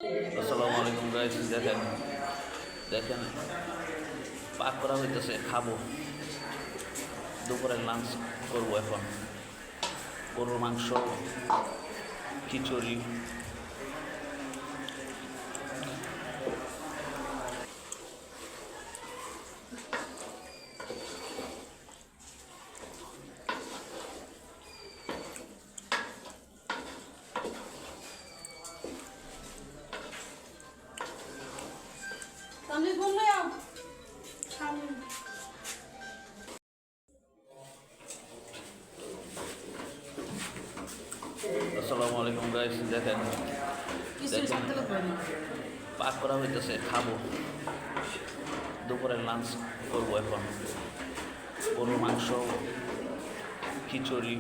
আসসালামু আলাইকুম গাইস, দেখেন দেখেন পাক করা হইতেছে, খাবো। দুপুরের লাঞ্চ করবো এখন। গরুর মাংস, খিচুড়ি। আমি বললে আসসালামু আলাইকুম গাইস, দেখেন দেখেন পাক করা হইতেছে, খাবো। দুপুরের লাঞ্চ করবো এখন। গরুর মাংস, খিচুড়ি।